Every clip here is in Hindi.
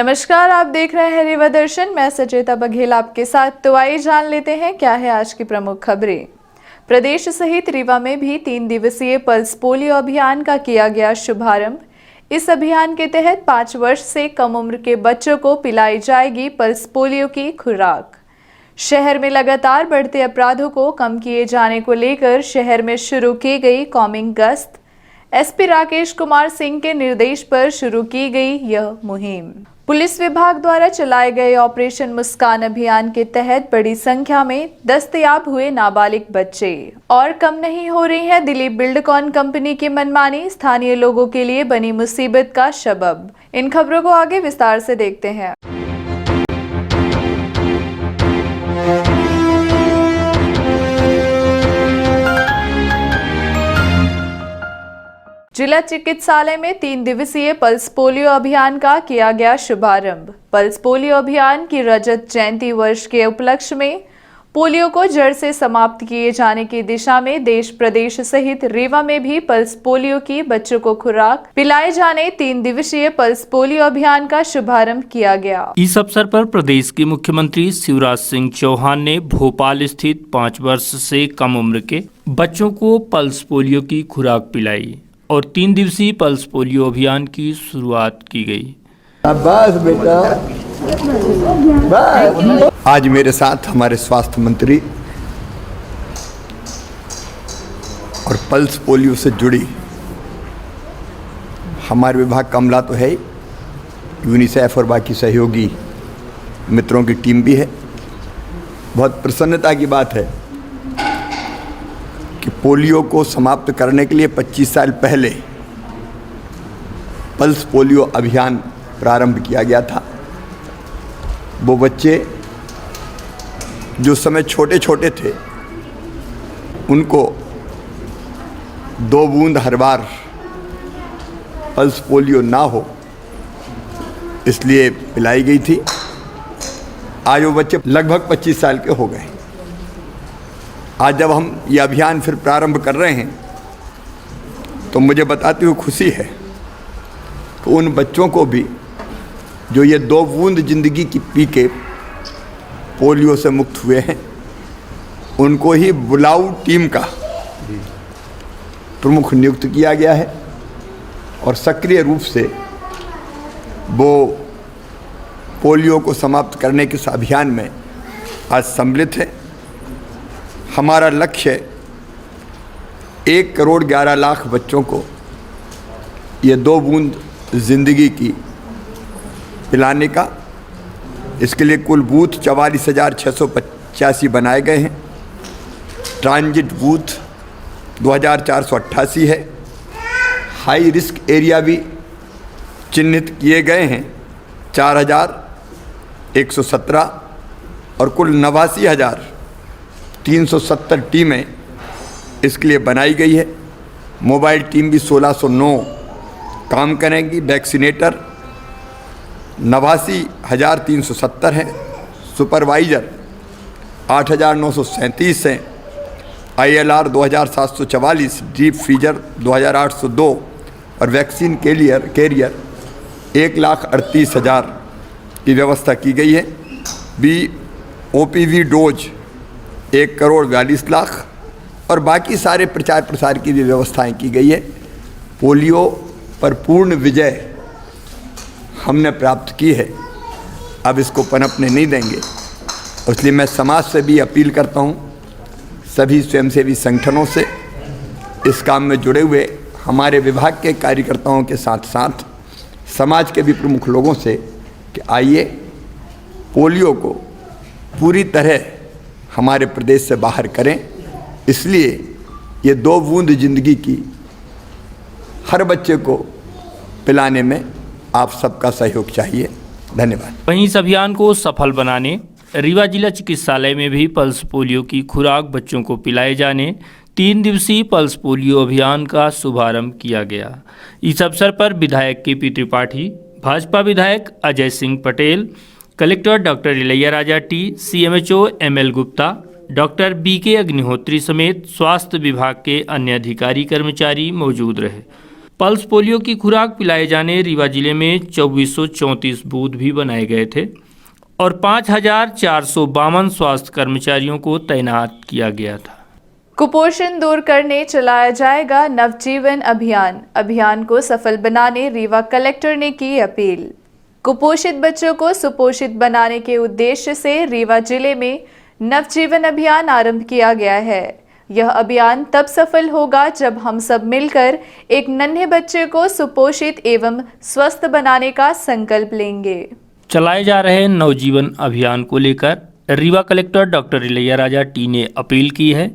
नमस्कार, आप देख रहे हैं रीवा दर्शन। मैं सचेता बघेल आपके साथ। तो आइए जान लेते हैं क्या है आज की प्रमुख खबरें। प्रदेश सहित रीवा में भी 3 दिवसीय पल्स पोलियो अभियान का किया गया शुभारंभ। इस अभियान के तहत 5 वर्ष से कम उम्र के बच्चों को पिलाई जाएगी पल्स पोलियो की खुराक। शहर में लगातार बढ़ते अपराधों को कम किए जाने को लेकर शहर में शुरू की गई कॉमिंग गश्त। एसपी राकेश कुमार सिंह के निर्देश पर शुरू की गई यह मुहिम। पुलिस विभाग द्वारा चलाए गए ऑपरेशन मुस्कान अभियान के तहत बड़ी संख्या में दस्तयाब हुए नाबालिग बच्चे। और कम नहीं हो रही है दिलीप बिल्डकॉन कंपनी की मनमानी, स्थानीय लोगों के लिए बनी मुसीबत का सबब। इन खबरों को आगे विस्तार से देखते हैं। जिला चिकित्सालय में 3 दिवसीय पल्स पोलियो अभियान का किया गया शुभारंभ। पल्स पोलियो अभियान की रजत जयंती वर्ष के उपलक्ष्य में पोलियो को जड़ से समाप्त किए जाने की दिशा में देश प्रदेश सहित रीवा में भी पल्स पोलियो की बच्चों को खुराक पिलाए जाने 3 दिवसीय पल्स पोलियो अभियान का शुभारंभ किया गया। इस अवसर पर प्रदेश के मुख्यमंत्री शिवराज सिंह चौहान ने भोपाल स्थित 5 वर्ष से कम उम्र के बच्चों को पल्स पोलियो की खुराक पिलाई और 3 दिवसीय पल्स पोलियो अभियान की शुरुआत की गई। बस बेटा आज मेरे साथ हमारे स्वास्थ्य मंत्री और पल्स पोलियो से जुड़ी हमारे विभाग का अमला तो है, यूनिसेफ और बाकी सहयोगी मित्रों की टीम भी है। बहुत प्रसन्नता की बात है कि पोलियो को समाप्त करने के लिए 25 साल पहले पल्स पोलियो अभियान प्रारंभ किया गया था। वो बच्चे जो समय छोटे छोटे थे उनको 2 बूंद हर बार पल्स पोलियो ना हो इसलिए पिलाई गई थी। आज वो बच्चे लगभग 25 साल के हो गए। आज जब हम ये अभियान फिर प्रारंभ कर रहे हैं तो मुझे बताते हुए खुशी है कि उन बच्चों को भी जो ये 2 बूंद जिंदगी की पी के पोलियो से मुक्त हुए हैं, उनको ही बुलाऊ टीम का प्रमुख नियुक्त किया गया है और सक्रिय रूप से वो पोलियो को समाप्त करने के इस अभियान में आज सम्मिलित है। हमारा लक्ष्य 1 करोड़ 11 लाख बच्चों को ये 2 बूंद जिंदगी की पिलाने का। इसके लिए कुल बूथ 44,685 बनाए गए हैं। ट्रांजिट बूथ 2,488 है। हाई रिस्क एरिया भी चिन्हित किए गए हैं 4,117 और कुल 89,370 टीमें इसके लिए बनाई गई है। मोबाइल टीम भी 1,609 काम करेंगी। वैक्सीनेटर 89,370 हैं। सुपरवाइज़र 8,937 हैं। ILR 2,744, डीप फ्रीजर 2,802 और वैक्सीन कैरियर 1,38,000 की व्यवस्था की गई है। OPV डोज 1 करोड़ 42 लाख और बाकी सारे प्रचार प्रसार की भी व्यवस्थाएं की गई है। पोलियो पर पूर्ण विजय हमने प्राप्त की है, अब इसको पनपने नहीं देंगे। इसलिए मैं समाज से भी अपील करता हूँ, सभी स्वयंसेवी संगठनों से, इस काम में जुड़े हुए हमारे विभाग के कार्यकर्ताओं के साथ साथ समाज के भी प्रमुख लोगों से कि आइए पोलियो को पूरी तरह हमारे प्रदेश से बाहर करें। इसलिए ये 2 बूंद जिंदगी की हर बच्चे को पिलाने में आप सबका सहयोग चाहिए। धन्यवाद। वहीं इस अभियान को सफल बनाने रीवा जिला चिकित्सालय में भी पल्स पोलियो की खुराक बच्चों को पिलाए जाने 3 दिवसीय पल्स पोलियो अभियान का शुभारंभ किया गया। इस अवसर पर विधायक KP त्रिपाठी, भाजपा विधायक Ajay Singh Patel, collector doctor Ilaiya Raja T, CMHO ML Gupta, doctor BK Agnihotri समेत स्वास्थ्य विभाग के अन्य अधिकारी कर्मचारी मौजूद रहे। पल्स पोलियो की खुराक पिलाए जाने रीवा जिले में 2434 बूथ भी बनाए गए थे और 5452 स्वास्थ्य कर्मचारियों को तैनात किया गया था। कुपोषण दूर करने चलाया जाएगा नवजीवन अभियान। अभियान को सफल बनाने रीवा कलेक्टर ने की अपील। कुपोषित बच्चों को सुपोषित बनाने के उद्देश्य से रीवा जिले में नवजीवन अभियान आरंभ किया गया है। यह अभियान तब सफल होगा जब हम सब मिलकर एक नन्हे बच्चे को सुपोषित एवं स्वस्थ बनाने का संकल्प लेंगे। चलाए जा रहे नवजीवन अभियान को लेकर Rewa collector doctor Ilaiya Raja T ने अपील की है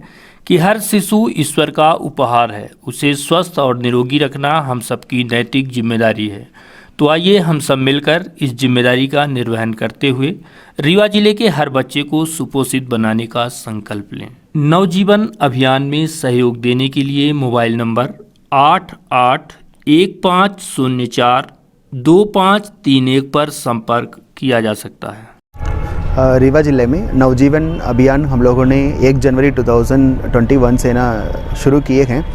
कि हर शिशु ईश्वर का उपहार है, उसे स्वस्थ और निरोगी रखना हम सबकी नैतिक जिम्मेदारी है। तो आइए हम सब मिलकर इस जिम्मेदारी का निर्वहन करते हुए रीवा जिले के हर बच्चे को सुपोषित बनाने का संकल्प लें। नवजीवन अभियान में सहयोग देने के लिए मोबाइल नंबर 8815042531 पर संपर्क किया जा सकता है। रीवा ज़िले में नवजीवन अभियान हम लोगों ने 1 जनवरी 2021 से ना शुरू किए हैं।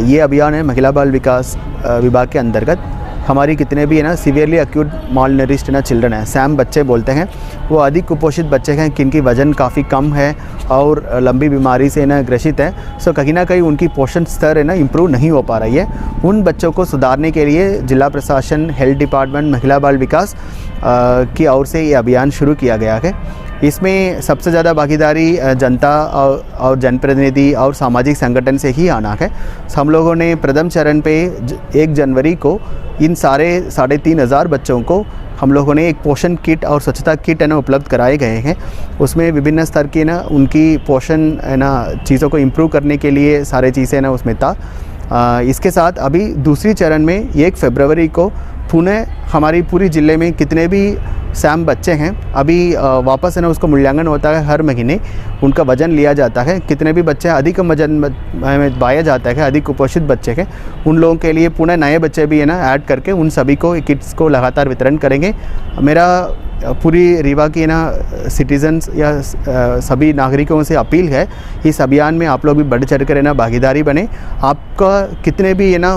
ये अभियान है महिला बाल विकास विभाग के अंतर्गत। हमारी कितने भी है ना सीवियरली एक्यूट मॉल नरिश्ड ना चिल्ड्रन हैं, सैम बच्चे बोलते हैं, वो अधिक कुपोषित बच्चे हैं जिनकी वज़न काफ़ी कम है और लंबी बीमारी से ना ग्रसित है। सो कहीं ना कहीं उनकी पोषण स्तर है ना इम्प्रूव नहीं हो पा रही है। उन बच्चों को सुधारने के लिए जिला प्रशासन, हेल्थ डिपार्टमेंट, महिला बाल विकास की ओर से ये अभियान शुरू किया गया है। इसमें सबसे ज़्यादा भागीदारी जनता और जनप्रतिनिधि और सामाजिक संगठन से ही आना है। हम लोगों ने प्रथम चरण पे 1 जनवरी को इन सारे 3500 बच्चों को हम लोगों ने एक पोषण किट और स्वच्छता किट है ना उपलब्ध कराए गए हैं। उसमें विभिन्न स्तर की ना उनकी पोषण है ना चीज़ों को इम्प्रूव करने के लिए सारे चीज़ें ना उसमें था। इसके साथ अभी दूसरी चरण में 1 फरवरी को पुनः हमारी पूरी ज़िले में कितने भी सैम बच्चे हैं अभी वापस है ना उसको मूल्यांकन होता है। हर महीने उनका वज़न लिया जाता है। कितने भी बच्चे अधिक वजन में पाया जाता है, अधिक कुपोषित बच्चे हैं, उन लोगों के लिए पुनः नए बच्चे भी है ना ऐड करके उन सभी को किट्स को लगातार वितरण करेंगे। मेरा पूरी रीवा की ना सिटीजन्स या सभी नागरिकों से अपील है, इस अभियान में आप लोग भी बढ़ चढ़ कर है ना भागीदारी बने। आपका कितने भी है ना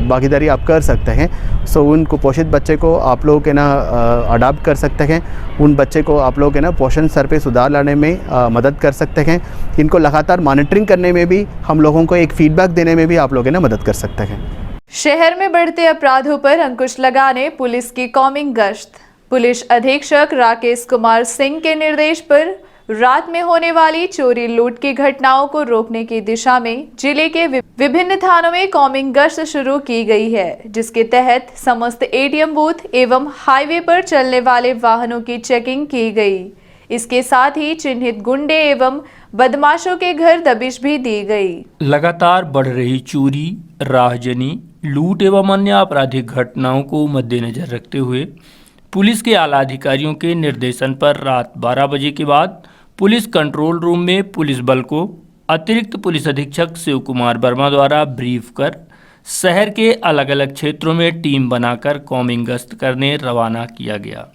भागीदारी आप कर सकते हैं। सो उन कुपोषित बच्चे को आप लोग है ना अडॉप्ट कर सकते हैं। उन बच्चे को आप लोग है ना पोषण स्तर पे सुधार लाने में मदद कर सकते हैं। इनको लगातार मॉनिटरिंग करने में भी, हम लोगों को एक फीडबैक देने में भी आप लोग है ना मदद कर सकते हैं। शहर में बढ़ते अपराधों पर अंकुश लगाने पुलिस की कॉमिंग गश्त। पुलिस अधीक्षक राकेश कुमार सिंह के निर्देश पर रात में होने वाली चोरी लूट की घटनाओं को रोकने की दिशा में जिले के विभिन्न थानों में कॉमिंग गश्त शुरू की गई है, जिसके तहत समस्त एटीएम बूथ एवं हाईवे पर चलने वाले वाहनों की चेकिंग की गई। इसके साथ ही चिन्हित गुंडे एवं बदमाशों के घर दबिश भी दी गई। लगातार बढ़ रही चोरी, राहजनी, लूट एवं अन्य आपराधिक घटनाओं को मद्देनजर रखते हुए पुलिस के आला अधिकारियों के निर्देशन पर रात 12 बजे के बाद पुलिस कंट्रोल रूम में पुलिस बल को अतिरिक्त पुलिस अधीक्षक शिव कुमार वर्मा द्वारा ब्रीफ कर शहर के अलग अलग क्षेत्रों में टीम बनाकर कॉमिंग गश्त करने रवाना किया गया।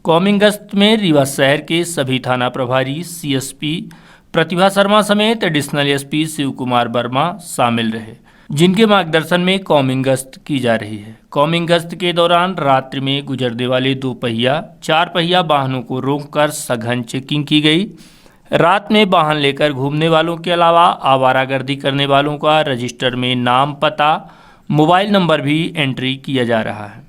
कॉमिंग गश्त में रीवा शहर के सभी थाना प्रभारी, सीएसपी प्रतिभा शर्मा समेत एडिशनल एसपी शिव कुमार वर्मा शामिल रहे, जिनके मार्गदर्शन में कॉमिंग गश्त की जा रही है। कॉमिंग गश्त के दौरान रात्रि में गुजरने वाले 2 पहिया 4 पहिया वाहनों को रोककर सघन चेकिंग की गई। रात में वाहन लेकर घूमने वालों के अलावा आवारागर्दी करने वालों का रजिस्टर में नाम, पता, मोबाइल नंबर भी एंट्री किया जा रहा है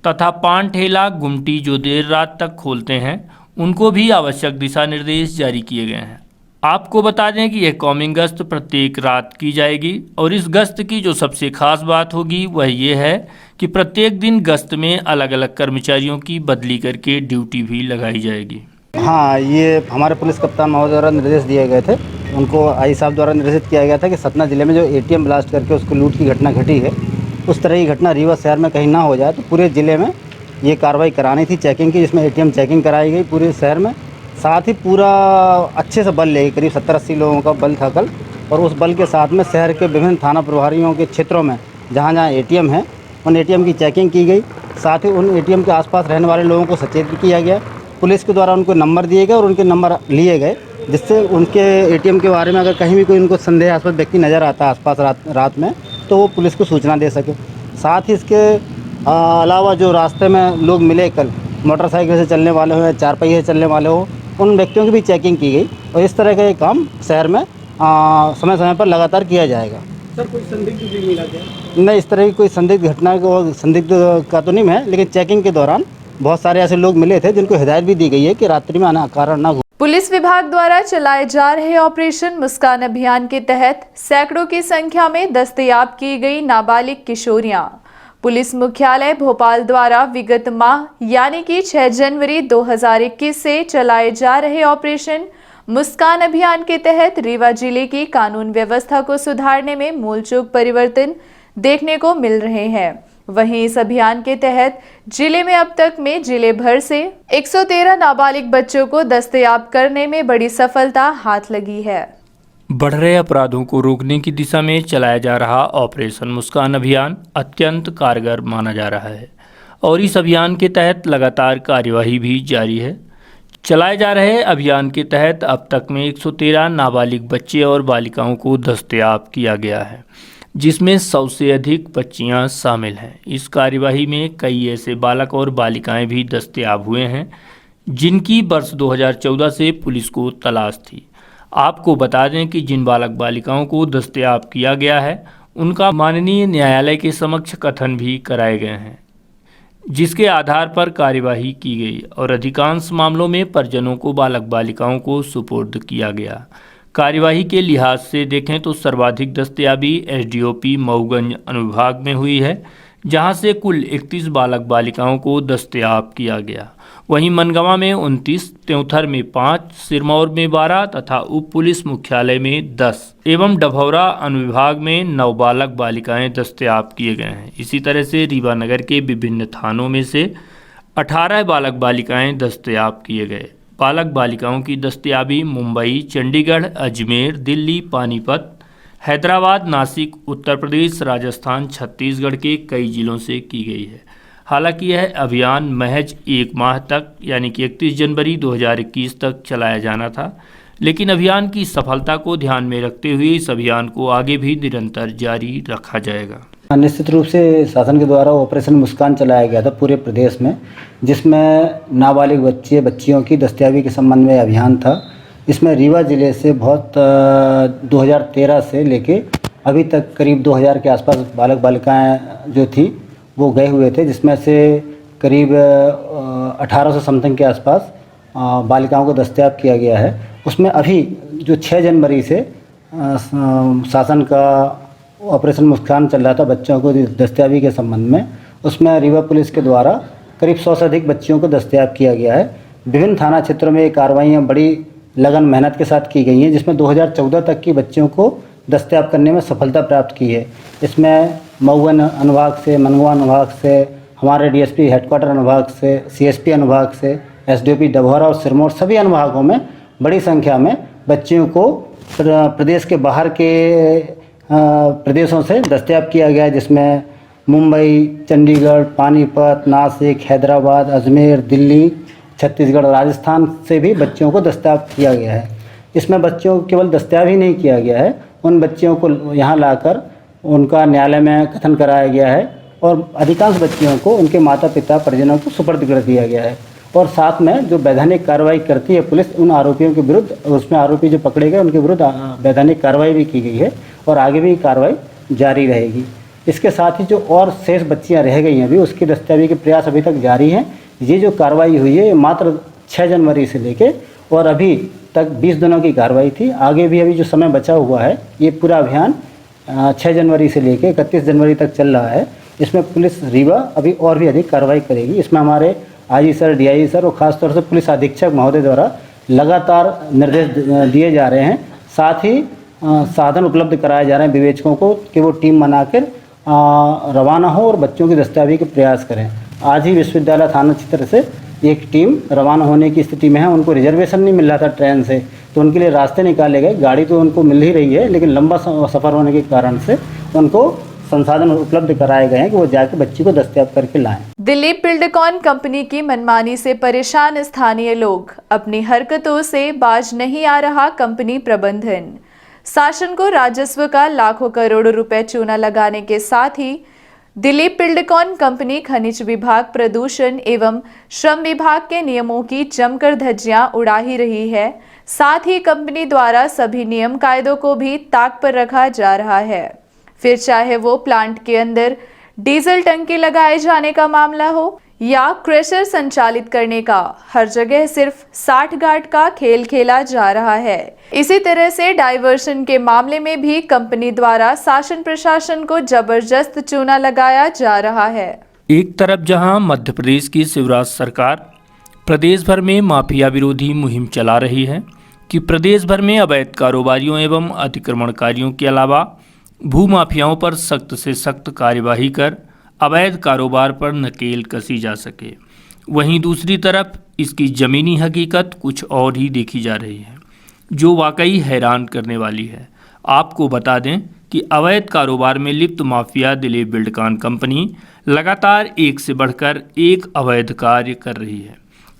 तथा पान ठेला, गुमटी जो देर रात तक खोलते हैं उनको भी आवश्यक दिशा निर्देश जारी किए गए हैं। आपको बता दें कि यह कॉमिंग गश्त प्रत्येक रात की जाएगी और इस गश्त की जो सबसे खास बात होगी वह ये है कि प्रत्येक दिन गश्त में अलग अलग कर्मचारियों की बदली करके ड्यूटी भी लगाई जाएगी। हाँ, ये हमारे पुलिस कप्तान महोदय द्वारा निर्देश दिए गए थे। उनको आई साहब द्वारा निर्देशित किया गया था कि सतना जिले में जो एटीएम ब्लास्ट करके उसको लूट की घटना घटी है, उस तरह की घटना रीवा शहर में कहीं ना हो जाए। तो पूरे ज़िले में ये कार्रवाई करानी थी चेकिंग की, जिसमें एटीएम चेकिंग कराई गई पूरे शहर में। साथ ही पूरा अच्छे से बल ले, करीब 70-80 लोगों का बल था कल, और उस बल के साथ में शहर के विभिन्न थाना प्रभारियों के क्षेत्रों में जहाँ जहाँ एटीएम है उन एटीएम की चेकिंग की गई। साथ ही उन एटीएम के आसपास रहने वाले लोगों को सचेत किया गया। पुलिस के द्वारा उनको नंबर दिए गए और उनके नंबर लिए गए, जिससे उनके एटीएम के बारे में अगर कहीं भी कोई उनको संदेहास्पद व्यक्ति नज़र आता है आसपास रात में, तो वो पुलिस को सूचना दे सके। साथ ही इसके अलावा जो रास्ते में लोग मिले कल, मोटरसाइकिल से चलने वाले हो या चार पहिए से चलने वाले हो, उन व्यक्तियों की भी चेकिंग की गई और इस तरह का ये काम शहर में समय समय पर लगातार किया जाएगा। सर कोई संदिग्ध भी मिला क्या? नहीं, इस तरह की कोई संदिग्ध घटना को संदिग्ध का तो नहीं है, लेकिन चेकिंग के दौरान बहुत सारे ऐसे लोग मिले थे जिनको हिदायत भी दी गई है कि रात्रि में आना कारण ना हो। पुलिस विभाग द्वारा चलाए जा रहे ऑपरेशन मुस्कान अभियान के तहत सैकड़ों की संख्या में दस्तयाब की गई नाबालिग किशोरियां। पुलिस मुख्यालय भोपाल द्वारा विगत माह यानी कि 6 जनवरी 2021 से चलाए जा रहे ऑपरेशन मुस्कान अभियान के तहत रीवा जिले की कानून व्यवस्था को सुधारने में मूलचूक परिवर्तन देखने को मिल रहे हैं। वहीं इस अभियान के तहत जिले में अब तक में जिले भर से 113 नाबालिग बच्चों को दस्तयाब करने में बड़ी सफलता हाथ लगी है। बढ़ रहे अपराधों को रोकने की दिशा में चलाया जा रहा ऑपरेशन मुस्कान अभियान अत्यंत कारगर माना जा रहा है और इस अभियान के तहत लगातार कार्यवाही भी जारी है। चलाए जा रहे अभियान के तहत अब तक में 113 नाबालिग बच्चे और बालिकाओं को दस्तयाब किया गया है, जिसमें 100 से अधिक बच्चियां शामिल हैं। इस कार्यवाही में कई ऐसे बालक और बालिकाएं भी दस्तयाब हुए हैं जिनकी वर्ष 2014 से पुलिस को तलाश थी। आपको बता दें कि जिन बालक बालिकाओं को दस्तयाब किया गया है उनका माननीय न्यायालय के समक्ष कथन भी कराए गए हैं, जिसके आधार पर कार्यवाही की गई और अधिकांश मामलों में परिजनों को बालक बालिकाओं को सुपुर्द किया गया। कार्यवाही के लिहाज से देखें तो सर्वाधिक दस्तयाबी एसडीओपी मऊगंज अनुविभाग में हुई है, जहां से कुल 31 बालक बालिकाओं को दस्तयाब किया गया। वहीं मनगांव में 29, त्योंथर में 5, सिरमौर में 12 तथा उप पुलिस मुख्यालय में 10 एवं डभौरा अनुविभाग में 9 बालक बालिकाएं दस्तयाब किए गए हैं। इसी तरह से रीवा नगर के विभिन्न थानों में से 18 बालक बालिकाएं दस्तयाब किए गए। बालक बालिकाओं की दस्तयाबी मुंबई, चंडीगढ़, अजमेर, दिल्ली, पानीपत, हैदराबाद, नासिक, उत्तर प्रदेश, राजस्थान, छत्तीसगढ़ के कई जिलों से की गई है। हालांकि यह अभियान महज 1 माह तक यानी कि 31 जनवरी 2021 तक चलाया जाना था, लेकिन अभियान की सफलता को ध्यान में रखते हुए इस अभियान को आगे भी निरंतर जारी रखा जाएगा। निश्चित रूप से शासन के द्वारा ऑपरेशन मुस्कान चलाया गया था पूरे प्रदेश में, जिसमें नाबालिग बच्चियों की दस्तयाबी के संबंध में अभियान था। इसमें रीवा जिले से बहुत 2013 से लेके अभी तक करीब 2000 के आसपास बालक बालिकाएं जो थी वो गए हुए थे, जिसमें से करीब 1800 समथिंग के आसपास बालिकाओं को दस्तयाब किया गया है। उसमें अभी जो 6 जनवरी से शासन का ऑपरेशन मुस्कान चल रहा था बच्चों को दस्तयाबी के संबंध में, उसमें रीवा पुलिस के द्वारा करीब 100 से अधिक बच्चियों को दस्तयाब किया गया है। विभिन्न थाना क्षेत्रों में ये कार्रवाइयाँ बड़ी लगन मेहनत के साथ की गई हैं, जिसमें 2014 तक की बच्चियों को दस्तयाब करने में सफलता प्राप्त की है। इसमें मऊगन अनुभाग से, मनगुआ अनुभाग से, हमारे डीएसपी हेडक्वार्टर अनुभाग से, सीएसपी अनुभाग से, एसडीओपी डभौरा और सिरमौर सभी अनुभागों में बड़ी संख्या में बच्चियों को प्रदेश के बाहर के प्रदेशों से दस्तयाब किया गया है, जिसमें मुंबई, चंडीगढ़, पानीपत, नासिक, हैदराबाद, अजमेर, दिल्ली, छत्तीसगढ़, राजस्थान से भी बच्चियों को दस्तयाब किया गया है। इसमें बच्चियों को केवल दस्तयाब ही नहीं किया गया है, उन बच्चियों को यहाँ लाकर उनका न्यायालय में कथन कराया गया है और अधिकांश बच्चियों को उनके माता पिता परिजनों को सुपुर्द कर दिया गया है। और साथ में जो वैधानिक कार्रवाई करती है पुलिस, उन आरोपियों के विरुद्ध, उसमें आरोपी जो पकड़े गए उनके विरुद्ध वैधानिक कार्रवाई भी की गई है और आगे भी कार्रवाई जारी रहेगी। इसके साथ ही जो और शेष बच्चियां रह गई हैं अभी, उसकी दस्तयाबी के प्रयास अभी तक जारी हैं। ये जो कार्रवाई हुई है मात्र 6 जनवरी से लेके और अभी तक 20 दिनों की कार्रवाई थी। आगे भी अभी जो समय बचा हुआ है, ये पूरा अभियान 6 जनवरी से लेके 31 जनवरी तक चल रहा है। इसमें पुलिस रीवा अभी और भी अधिक कार्रवाई करेगी। इसमें हमारे आईजी सर, डीआईजी सर और ख़ासतौर से पुलिस अधीक्षक महोदय द्वारा लगातार निर्देश दिए जा रहे हैं। साथ ही साधन उपलब्ध कराए जा रहे हैं विवेचकों को कि वो टीम बनाकर रवाना हो और बच्चों की दस्तयाबी के प्रयास करें। आज ही विश्वविद्यालय थाना क्षेत्र से एक टीम रवाना होने की स्थिति में है। उनको रिजर्वेशन नहीं मिल रहा था ट्रेन से, तो उनके लिए रास्ते निकाले गए। गाड़ी तो उनको मिल ही रही है, लेकिन लंबा सफ़र होने के कारण से उनको संसाधन उपलब्ध कराए गए हैं कि वो जाके बच्ची को दस्तयाब करके लाएं। दिलीप बिल्डकॉन कंपनी की मनमानी से परेशान स्थानीय लोग, अपनी हरकतों से बाज नहीं आ रहा कंपनी प्रबंधन। शासन को राजस्व का लाखों करोड़ों रुपए चूना लगाने के साथ ही दिलीप बिल्डकॉन कंपनी, खनिज विभाग, प्रदूषण एवं श्रम विभाग के नियमों की जमकर धज्जियां उड़ा ही रही है। साथ ही कंपनी द्वारा सभी नियम कायदों को भी ताक पर रखा जा रहा है। फिर चाहे वो प्लांट के अंदर डीजल टंकी लगाए जाने का मामला हो या क्रशर संचालित करने का, हर जगह सिर्फ 60 गार्ड का खेल खेला जा रहा है। इसी तरह से डाइवर्शन के मामले में भी कंपनी द्वारा शासन प्रशासन को जबरदस्त चूना लगाया जा रहा है। एक तरफ जहां मध्य प्रदेश की शिवराज सरकार प्रदेश भर में माफिया विरोधी मुहिम चला रही है कि प्रदेश भर में अवैध कारोबारियों एवं अतिक्रमणकारियों के अलावा भूमाफियाओं पर सख्त से सख्त कार्यवाही कर अवैध कारोबार पर नकेल कसी जा सके, वहीं दूसरी तरफ इसकी ज़मीनी हकीकत कुछ और ही देखी जा रही है, जो वाकई हैरान करने वाली है। आपको बता दें कि अवैध कारोबार में लिप्त माफिया दिलीप बिल्डकॉन कंपनी लगातार एक से बढ़कर एक अवैध कार्य कर रही है।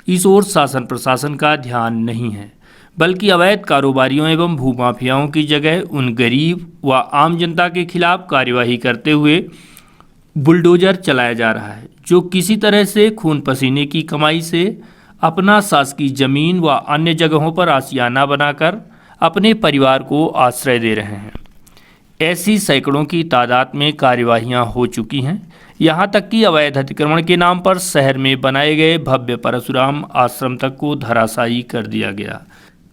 इस ओर शासन प्रशासन का ध्यान नहीं है, बल्कि अवैध कारोबारियों एवं भूमाफियाओं की जगह उन गरीब व आम जनता के खिलाफ कार्यवाही करते हुए बुलडोजर चलाया जा रहा है, जो किसी तरह से खून पसीने की कमाई से अपना शासकीय जमीन व अन्य जगहों पर आशियाना बनाकर अपने परिवार को आश्रय दे रहे हैं। ऐसी सैकड़ों की तादाद में कार्यवाहियां हो चुकी हैं। यहां तक कि अवैध अतिक्रमण के नाम पर शहर में बनाए गए भव्य परशुराम आश्रम तक को धराशायी कर दिया गया।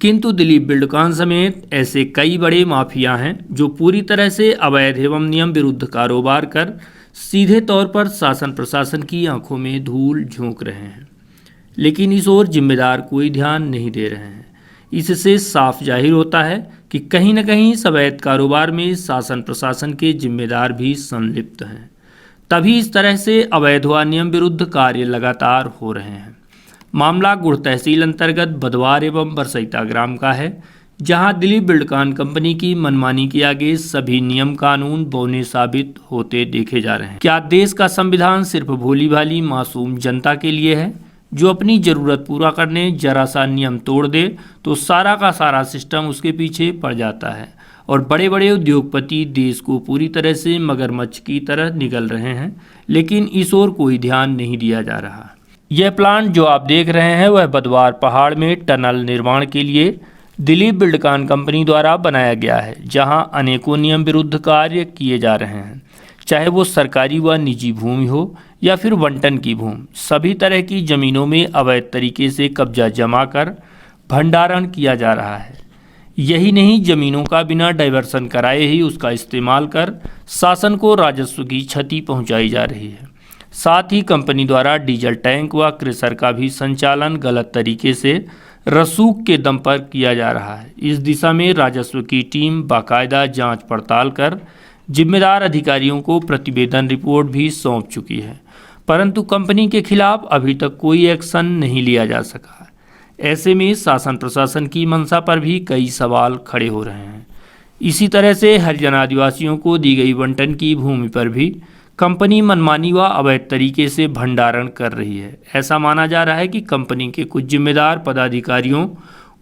किंतु दिलीप बिल्डकॉन समेत ऐसे कई बड़े माफिया हैं जो पूरी तरह से अवैध एवं नियम विरुद्ध कारोबार कर सीधे तौर पर शासन प्रशासन की आंखों में धूल झोंक रहे हैं, लेकिन इस ओर जिम्मेदार कोई ध्यान नहीं दे रहे हैं। इससे साफ जाहिर होता है कि कहीं न कहीं इस अवैध कारोबार में शासन प्रशासन के जिम्मेदार भी संलिप्त हैं। तभी इस तरह से अवैध व नियम विरुद्ध कार्य लगातार हो रहे हैं। मामला गुड़ तहसील अंतर्गत बदवार एवं बरसैता ग्राम का है, जहां दिलीप बिल्डकॉन कंपनी की मनमानी के आगे सभी नियम कानून बौने साबित होते देखे जा रहे हैं। क्या देश का संविधान सिर्फ भोली भाली मासूम जनता के लिए है, जो अपनी ज़रूरत पूरा करने जरा सा नियम तोड़ दे तो सारा का सारा सिस्टम उसके पीछे पड़ जाता है और बड़े बड़े उद्योगपति देश को पूरी तरह से मगरमच्छ की तरह निगल रहे हैं, लेकिन इस ओर कोई ध्यान नहीं दिया जा रहा। यह प्लांट जो आप देख रहे हैं वह बदवार पहाड़ में टनल निर्माण के लिए दिलीप बिल्डकॉन कंपनी द्वारा बनाया गया है, जहां अनेकों नियम विरुद्ध कार्य किए जा रहे हैं, चाहे वो सरकारी व निजी भूमि हो या फिर बंटन की भूमि। सभी तरह की ज़मीनों में अवैध तरीके से कब्जा जमा कर भंडारण किया जा रहा है। यही नहीं, ज़मीनों का बिना डाइवर्सन कराए ही उसका इस्तेमाल कर शासन को राजस्व की क्षति पहुंचाई जा रही है। साथ ही कंपनी द्वारा डीजल टैंक व क्रेशर का भी संचालन गलत तरीके से रसूख के दम पर किया जा रहा है। इस दिशा में राजस्व की टीम बाकायदा जांच पड़ताल कर जिम्मेदार अधिकारियों को प्रतिवेदन रिपोर्ट भी सौंप चुकी है, परंतु कंपनी के खिलाफ अभी तक कोई एक्शन नहीं लिया जा सका। ऐसे में शासन प्रशासन की मंशा पर भी कई सवाल खड़े हो रहे हैं। इसी तरह से हरिजन आदिवासियों को दी गई बंटन की भूमि पर भी कंपनी मनमानी व अवैध तरीके से भंडारण कर रही है। ऐसा माना जा रहा है कि कंपनी के कुछ जिम्मेदार पदाधिकारियों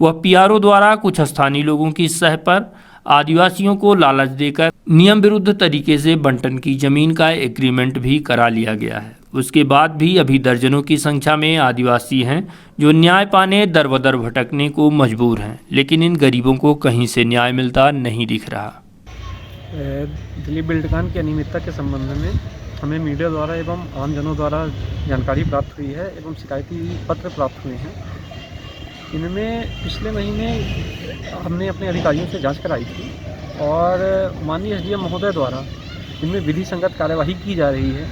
व पीआरओ द्वारा कुछ स्थानीय लोगों की सह पर आदिवासियों को लालच देकर नियम विरुद्ध तरीके से बंटन की जमीन का एग्रीमेंट भी करा लिया गया है। उसके बाद भी अभी दर्जनों की संख्या में आदिवासी हैं जो न्याय पाने दर बदर भटकने को मजबूर हैं, लेकिन इन गरीबों को कहीं से न्याय मिलता नहीं दिख रहा। दिलीप बिल्डकॉन की अनियमितता के संबंध में हमें मीडिया द्वारा एवं आमजनों द्वारा जानकारी प्राप्त हुई है एवं शिकायती पत्र प्राप्त हुए हैं। इनमें पिछले महीने हमने अपने अधिकारियों से जांच कराई थी और माननीय एसडीएम महोदय द्वारा इनमें विधि संगत कार्यवाही की जा रही है।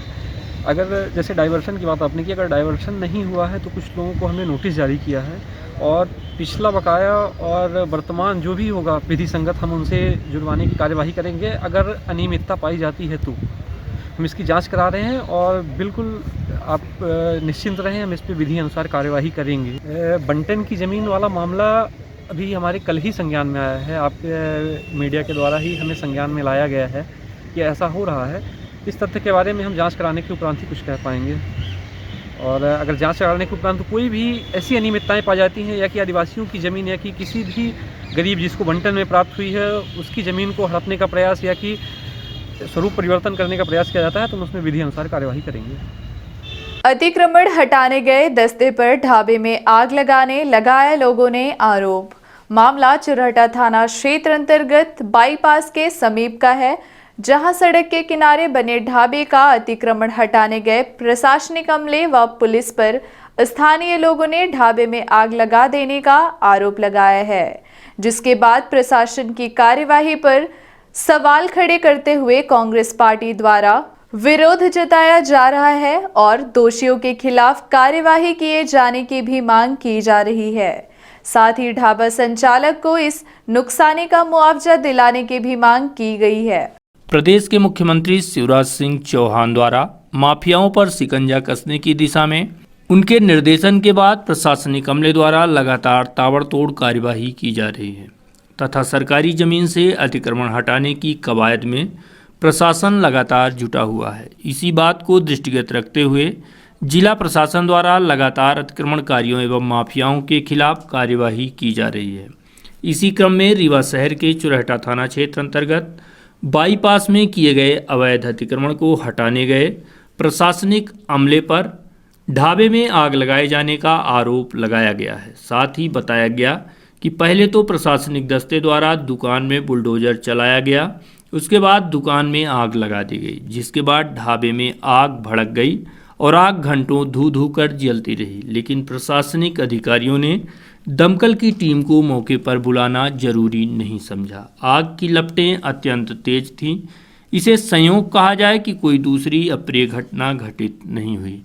अगर जैसे डाइवर्शन की बात आपने की, अगर डाइवर्शन नहीं हुआ है तो कुछ लोगों को हमने नोटिस जारी किया है और पिछला बकाया और वर्तमान जो भी होगा विधि संगत हम उनसे जुर्माने की कार्यवाही करेंगे। अगर अनियमितता पाई जाती है तो हम इसकी जांच करा रहे हैं और बिल्कुल आप निश्चिंत रहें, हम इस पर विधि अनुसार कार्यवाही करेंगे। बंटन की ज़मीन वाला मामला अभी हमारे कल ही संज्ञान में आया है। आपके मीडिया के द्वारा ही हमें संज्ञान में लाया गया है कि ऐसा हो रहा है। इस तथ्य के बारे में हम जांच कराने के उपरांत ही कुछ कह पाएंगे। और अगर जांच कराने के उपरांत कोई भी ऐसी अनियमितताएं पाई जाती हैं या कि आदिवासियों की ज़मीन या कि किसी भी गरीब जिसको बंटन में प्राप्त हुई है उसकी ज़मीन को हड़पने का प्रयास या कि स्वरूप परिवर्तन करने का प्रयास किया जाता है तो हम उसमें विधि अनुसार कार्यवाही करेंगे। अतिक्रमण हटाने गए दस्ते पर ढाबे में आग लगाने लगाया लोगों ने आरोप। मामला चुरहटा थाना क्षेत्र अंतर्गत बाईपास के समीप का है, जहां सड़क के किनारे बने ढाबे का अतिक्रमण हटाने गए प्रशासनिक अमले व पुलिस पर स्थानीय लोगों ने ढाबे में आग लगा देने का आरोप लगाया है, जिसके बाद प्रशासन की कार्यवाही पर सवाल खड़े करते हुए कांग्रेस पार्टी द्वारा विरोध जताया जा रहा है और दोषियों के खिलाफ कार्यवाही किए जाने की भी मांग की जा रही है। साथ ही ढाबा संचालक को इस नुकसानी का मुआवजा दिलाने की भी मांग की गई है। प्रदेश के मुख्यमंत्री शिवराज सिंह चौहान द्वारा माफियाओं पर शिकंजा कसने की दिशा में उनके निर्देशन के बाद प्रशासनिक अमले द्वारा लगातार ताबड़तोड़ कार्यवाही की जा रही है तथा सरकारी जमीन से अतिक्रमण हटाने की कवायद में प्रशासन लगातार जुटा हुआ है। इसी बात को दृष्टिगत रखते हुए जिला प्रशासन द्वारा लगातार अतिक्रमणकारियों एवं माफियाओं के खिलाफ कार्यवाही की जा रही है। इसी क्रम में रीवा शहर के चुरहटा थाना क्षेत्र अंतर्गत बाईपास में किए गए अवैध अतिक्रमण को हटाने गए प्रशासनिक अमले पर ढाबे में आग लगाए जाने का आरोप लगाया गया है। साथ ही बताया गया कि पहले तो प्रशासनिक दस्ते द्वारा दुकान में बुलडोजर चलाया गया, उसके बाद दुकान में आग लगा दी गई, जिसके बाद ढाबे में आग भड़क गई और आग घंटों धू धू कर जलती रही। लेकिन प्रशासनिक अधिकारियों ने दमकल की टीम को मौके पर बुलाना जरूरी नहीं समझा। आग की लपटें अत्यंत तेज थीं। इसे संयोग कहा जाए कि कोई दूसरी अप्रिय घटना घटित नहीं हुई।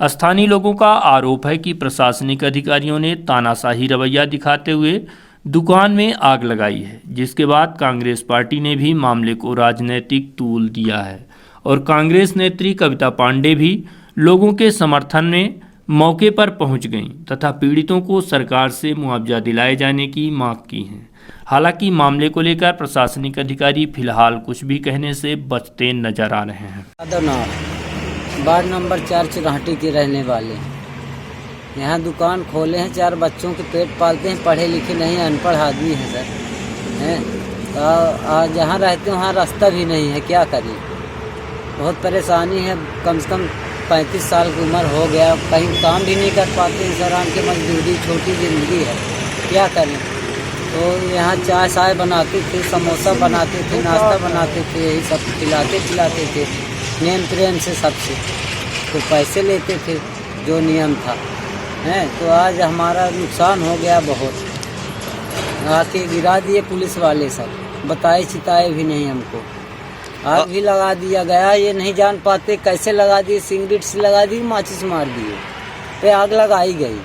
स्थानीय लोगों का आरोप है कि प्रशासनिक अधिकारियों ने तानाशाही रवैया दिखाते हुए दुकान में आग लगाई है, जिसके बाद कांग्रेस पार्टी ने भी मामले को राजनीतिक तूल दिया है और कांग्रेस नेत्री कविता पांडे भी लोगों के समर्थन में मौके पर पहुंच गईं तथा पीड़ितों को सरकार से मुआवजा दिलाए जाने की मांग की है। हालांकि मामले को लेकर प्रशासनिक अधिकारी फिलहाल कुछ भी कहने से बचते नजर आ रहे हैं। वार्ड नंबर 4 चुरहटी के रहने वाले यहाँ दुकान खोले हैं, 4 बच्चों के पेट पालते हैं, पढ़े लिखे नहीं, अनपढ़ आदमी है सर हैं। तो जहाँ रहते हैं वहाँ रास्ता भी नहीं है, क्या करें, बहुत परेशानी है। कम से कम 35 साल की उम्र हो गया, कहीं काम भी नहीं कर पाते हैं सर, आम की मजदूरी, छोटी ज़िंदगी है, क्या करें। तो यहाँ चाय साय बनाते थे, समोसा बनाते थे, नाश्ता बनाते थे, यही सब खिलाते थे नेम प्रेम से सबसे, तो पैसे लेते थे जो नियम था हैं। तो आज हमारा नुकसान हो गया बहुत, आके गिरा दिए पुलिस वाले, सब बताए चिताए भी नहीं हमको। आग भी लगा दिया गया, ये नहीं जान पाते कैसे लगा दिए, सिगरेट से लगा दी, माचिस मार दिए, पे आग लगाई गई।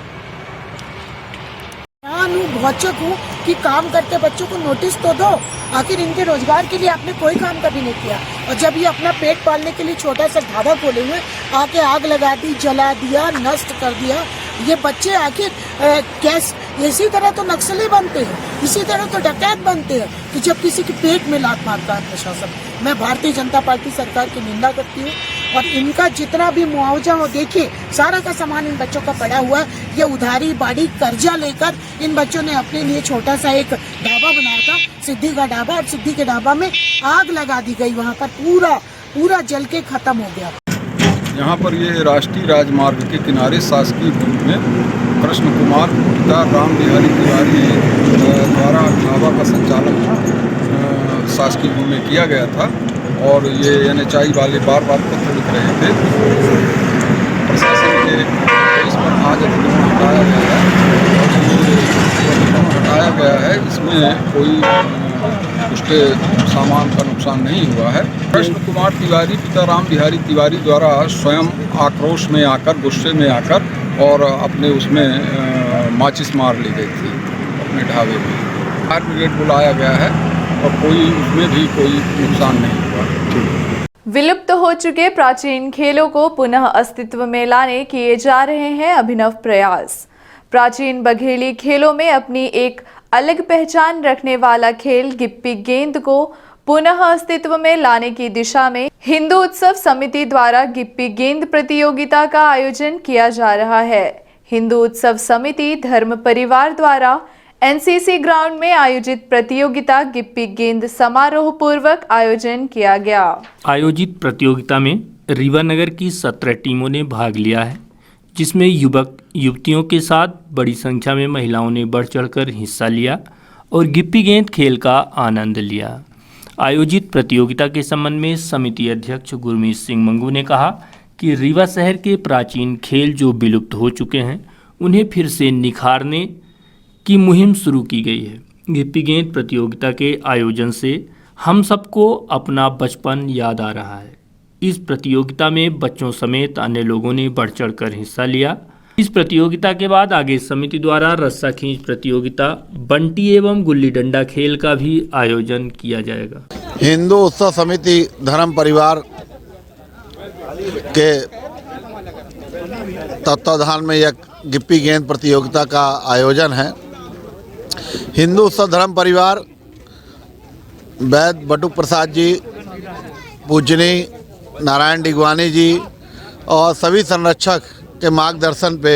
भौचक हूँ कि काम करते बच्चों को नोटिस तो दो, आखिर इनके रोजगार के लिए आपने कोई काम कभी नहीं किया। और जब ये अपना पेट पालने के लिए छोटा सा ढाबा खोले हुए, आके आग लगा दी, जला दिया, नष्ट कर दिया। ये बच्चे आखिर कैसे, इसी तरह तो नक्सली बनते हैं, इसी तरह तो डकैत बनते हैं कि जब किसी के पेट में लात मारता है प्रशासन। मैं भारतीय जनता पार्टी सरकार की निंदा करती हूँ और इनका जितना भी मुआवजा हो, देखिए सारा का सामान इन बच्चों का पड़ा हुआ है। ये उधारी बाड़ी कर्जा लेकर इन बच्चों ने अपने लिए छोटा सा एक ढाबा बनाया था, सिद्धि का ढाबा, और सिद्धि के ढाबा में आग लगा दी गई, वहाँ पर पूरा जल के खत्म हो गया। यहाँ पर ये राष्ट्रीय राजमार्ग के किनारे शासकीय भूमि में कृष्ण कुमार पिता राम बिहारी तिवारी द्वारा ढाबा का संचालन शासकीय भूमि में किया गया था और ये NHI वाले बार पत्र लिख रहे थे प्रशासन के, इस पर आज अतिक्रमण हटाया गया है और ये हटाया गया है, इसमें कोई उसके सामान का नुकसान नहीं हुआ है। कृष्ण कुमार तिवारी पिता राम बिहारी तिवारी द्वारा स्वयं आक्रोश में आकर, गुस्से में आकर और अपने उसमें माचिस मार ली गई थी अपने ढाबे में। फायर ब्रिगेड बुलाया गया है और कोई उसमें भी कोई नुकसान नहीं हुआ। विलुप्त हो चुके प्राचीन खेलों को पुनः अस्तित्व में लाने किए जा रहे हैं अभिनव प्रयास। प्राचीन बघेली खेलों में अपनी एक अलग पहचान रखने वाला खेल गिप्पी गेंद को पुनः अस्तित्व में लाने की दिशा में हिंदू उत्सव समिति द्वारा गिप्पी गेंद प्रतियोगिता का आयोजन किया जा रहा है। हिंदू उत्सव समिति धर्म परिवार द्वारा एनसीसी ग्राउंड में आयोजित प्रतियोगिता गिप्पी गेंद समारोह पूर्वक आयोजन किया गया। आयोजित प्रतियोगिता में रीवा नगर की 17 टीमों ने भाग लिया है, जिसमें युवक युवतियों के साथ बड़ी संख्या में महिलाओं ने बढ़ चढ़कर हिस्सा लिया और गिप्पी गेंद खेल का आनंद लिया। आयोजित प्रतियोगिता के संबंध में समिति अध्यक्ष गुरमीत सिंह मंगू ने कहा कि रीवा शहर के प्राचीन खेल जो विलुप्त हो चुके हैं उन्हें फिर से निखारने की मुहिम शुरू की गई है। गिप्पी गेंद प्रतियोगिता के आयोजन से हम सबको अपना बचपन याद आ रहा है। इस प्रतियोगिता में बच्चों समेत अन्य लोगों ने बढ़ चढ़कर हिस्सा लिया। इस प्रतियोगिता के बाद आगे समिति द्वारा रस्सा खींच प्रतियोगिता, बंटी एवं गुल्ली डंडा खेल का भी आयोजन किया जाएगा। हिंदू उत्सव समिति धर्म परिवार के तत्वाधान में यह गिप्पी गेंद प्रतियोगिता का आयोजन है। हिंदू उत्सव धर्म परिवार वैद बटुक प्रसाद जी, पूजनी नारायण डिगवानी जी और सभी संरक्षक के मार्गदर्शन पे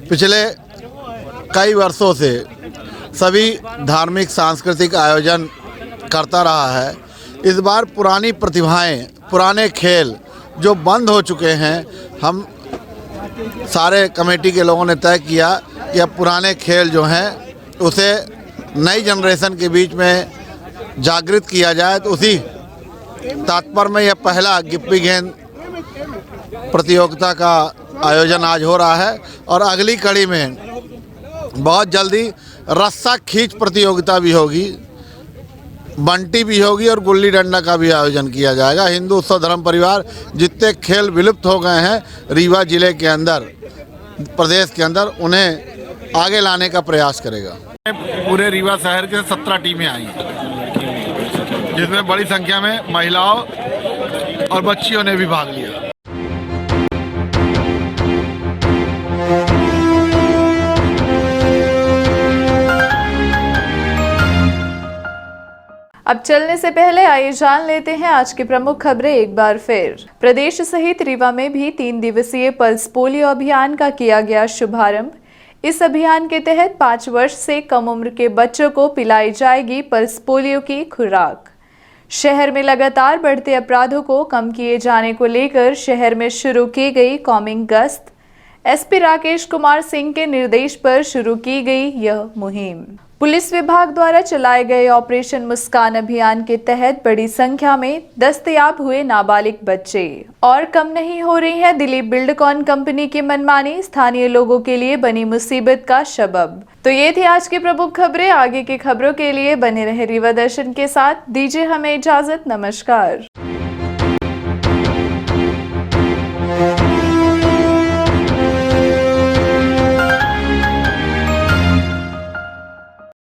पिछले कई वर्षों से सभी धार्मिक सांस्कृतिक आयोजन करता रहा है। इस बार पुरानी प्रतिभाएं, पुराने खेल जो बंद हो चुके हैं, हम सारे कमेटी के लोगों ने तय किया कि अब पुराने खेल जो हैं उसे नई जनरेशन के बीच में जागृत किया जाए। तो उसी तात्पर्य में यह पहला गिप्पी गेंद प्रतियोगिता का आयोजन आज हो रहा है और अगली कड़ी में बहुत जल्दी रस्सा खींच प्रतियोगिता भी होगी, बंटी भी होगी और गुल्ली डंडा का भी आयोजन किया जाएगा। हिंदू उत्सव धर्म परिवार जितने खेल विलुप्त हो गए हैं रीवा जिले के अंदर, प्रदेश के अंदर, उन्हें आगे लाने का प्रयास करेगा। पूरे रीवा शहर के 17 टीमें आई हैं, जिसमें बड़ी संख्या में महिलाओं और बच्चियों ने भी भाग लिया। अब चलने से पहले आइए जान लेते हैं आज की प्रमुख खबरें एक बार फिर। प्रदेश सहित रीवा में भी 3 दिवसीय पल्स पोलियो अभियान का किया गया शुभारंभ। इस अभियान के तहत 5 वर्ष से कम उम्र के बच्चों को पिलाई जाएगी पल्स पोलियो की खुराक। शहर में लगातार बढ़ते अपराधों को कम किए जाने को लेकर शहर में शुरू की गई कॉमिंग गश्त। एसपी राकेश कुमार सिंह के निर्देश पर शुरू की गई यह मुहिम। पुलिस विभाग द्वारा चलाए गए ऑपरेशन मुस्कान अभियान के तहत बड़ी संख्या में दस्तयाब हुए नाबालिग बच्चे। और कम नहीं हो रही है दिलीप बिल्डकॉन कंपनी की मनमानी, स्थानीय लोगों के लिए बनी मुसीबत का सबब। तो ये थी आज की प्रमुख खबरें। आगे की खबरों के लिए बने रहे रीवा दर्शन के साथ। दीजिए हमें इजाजत। नमस्कार।